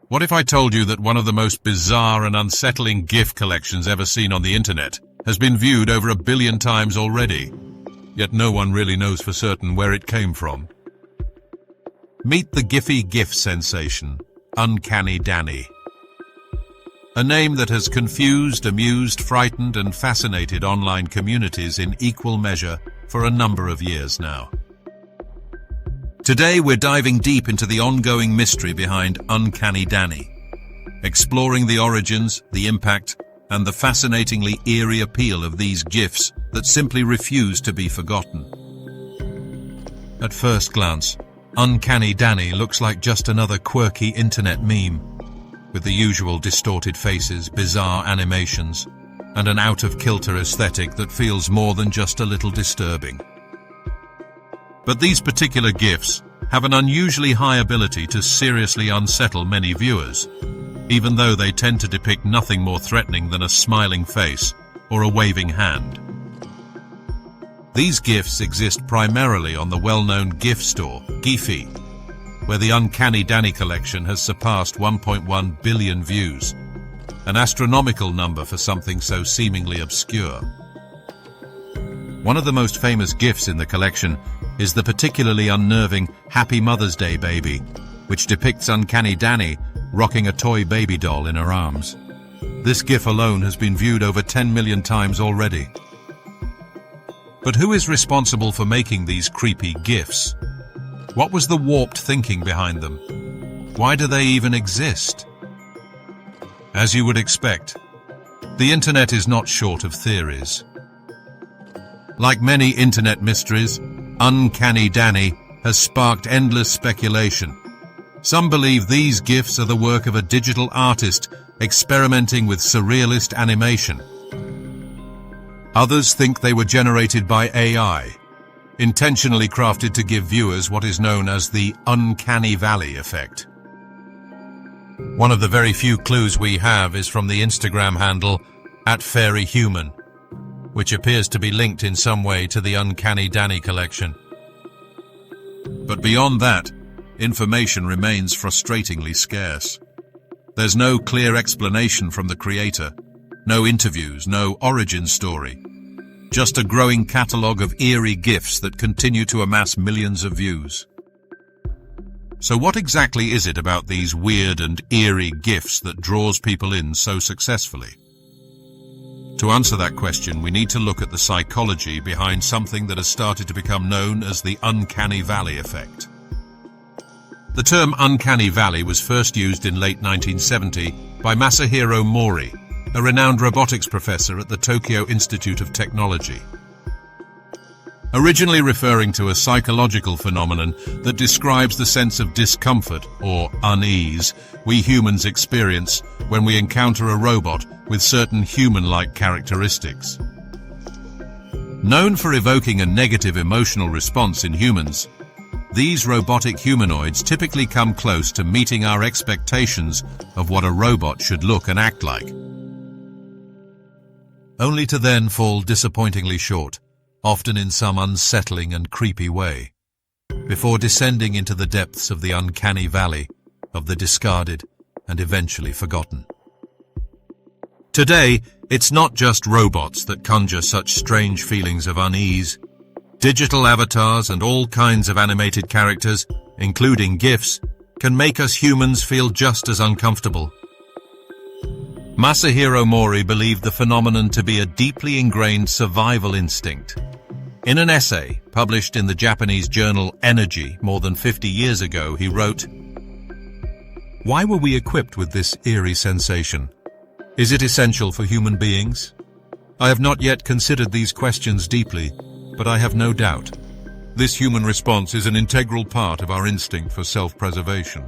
What if I told you that one of the most bizarre and unsettling GIF collections ever seen on the internet has been viewed over 1 billion times already, yet no one really knows for certain where it came from? Meet the Giphy GIF sensation, Uncanny Danny. A name that has confused, amused, frightened, and fascinated online communities in equal measure for a number of years now. Today we're diving deep into the ongoing mystery behind Uncanny Danny, exploring the origins, the impact, and the fascinatingly eerie appeal of these GIFs that simply refuse to be forgotten. At first glance, Uncanny Danny looks like just another quirky internet meme, with the usual distorted faces, bizarre animations, and an out-of-kilter aesthetic that feels more than just a little disturbing. But these particular GIFs have an unusually high ability to seriously unsettle many viewers, even though they tend to depict nothing more threatening than a smiling face or a waving hand. These GIFs exist primarily on the well-known GIF store, Giphy, where the Uncanny Danny collection has surpassed 1.1 billion views, an astronomical number for something so seemingly obscure. One of the most famous GIFs in the collection is the particularly unnerving Happy Mother's Day baby, which depicts Uncanny Danny rocking a toy baby doll in her arms. This GIF alone has been viewed over 10 million times already. But who is responsible for making these creepy GIFs? What was the warped thinking behind them? Why do they even exist? As you would expect, the internet is not short of theories. Like many internet mysteries, Uncanny Danny has sparked endless speculation. Some believe these GIFs are the work of a digital artist experimenting with surrealist animation. Others think they were generated by AI, intentionally crafted to give viewers what is known as the Uncanny Valley effect. One of the very few clues we have is from the Instagram handle @fairyhuman, which appears to be linked in some way to the Uncanny Danny collection. But beyond that, information remains frustratingly scarce. There's no clear explanation from the creator, no interviews, no origin story, just a growing catalogue of eerie GIFs that continue to amass millions of views. So what exactly is it about these weird and eerie GIFs that draws people in so successfully? To answer that question, we need to look at the psychology behind something that has started to become known as the Uncanny Valley effect. The term Uncanny Valley was first used in late 1970 by Masahiro Mori, a renowned robotics professor at the Tokyo Institute of Technology. Originally referring to a psychological phenomenon that describes the sense of discomfort or unease we humans experience when we encounter a robot with certain human-like characteristics. Known for evoking a negative emotional response in humans, these robotic humanoids typically come close to meeting our expectations of what a robot should look and act like, only to then fall disappointingly short, often in some unsettling and creepy way, before descending into the depths of the Uncanny Valley of the discarded and eventually forgotten. Today, it's not just robots that conjure such strange feelings of unease. Digital avatars and all kinds of animated characters, including GIFs, can make us humans feel just as uncomfortable. Masahiro Mori believed the phenomenon to be a deeply ingrained survival instinct. In an essay published in the Japanese journal Energy more than 50 years ago, he wrote, "Why were we equipped with this eerie sensation? Is it essential for human beings? I have not yet considered these questions deeply, but I have no doubt this human response is an integral part of our instinct for self-preservation.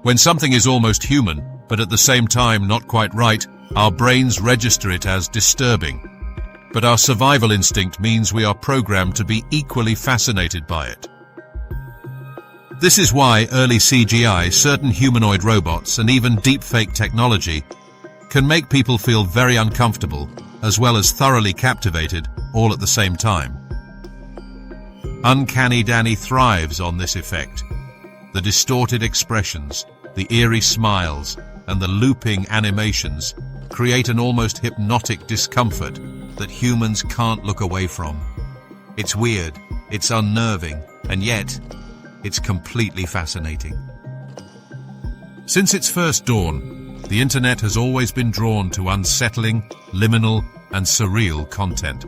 When something is almost human, but at the same time not quite right, our brains register it as disturbing. But our survival instinct means we are programmed to be equally fascinated by it. This is why early CGI, certain humanoid robots, and even deepfake technology can make people feel very uncomfortable, as well as thoroughly captivated, all at the same time. Uncanny Danny thrives on this effect. The distorted expressions, the eerie smiles, and the looping animations create an almost hypnotic discomfort that humans can't look away from. It's weird, it's unnerving, and yet, it's completely fascinating. Since its first dawn, the internet has always been drawn to unsettling, liminal, and surreal content.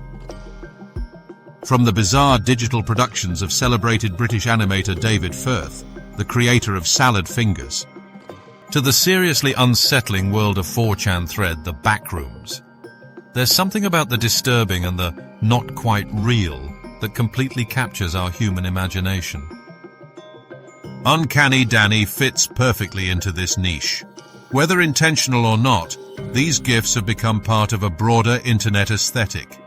From the bizarre digital productions of celebrated British animator David Firth, the creator of Salad Fingers, to the seriously unsettling world of 4chan thread, the Backrooms, there's something about the disturbing and the not quite real that completely captures our human imagination. Uncanny Danny fits perfectly into this niche. Whether intentional or not, these GIFs have become part of a broader internet aesthetic,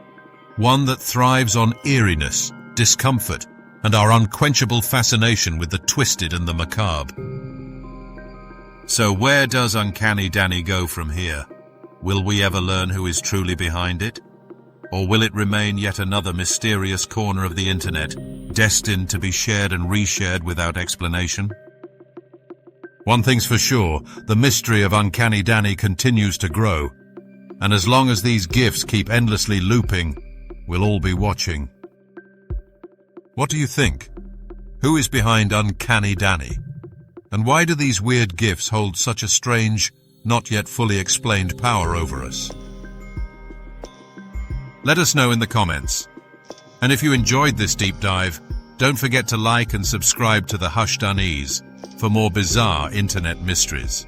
one that thrives on eeriness, discomfort, and our unquenchable fascination with the twisted and the macabre. So where does Uncanny Danny go from here? Will we ever learn who is truly behind it? Or will it remain yet another mysterious corner of the internet, destined to be shared and reshared without explanation? One thing's for sure, the mystery of Uncanny Danny continues to grow. And as long as these GIFs keep endlessly looping, we'll all be watching. What do you think? Who is behind Uncanny Danny? And why do these weird GIFs hold such a strange, not yet fully explained power over us? Let us know in the comments. And if you enjoyed this deep dive, don't forget to like and subscribe to the Hushed Unease for more bizarre internet mysteries.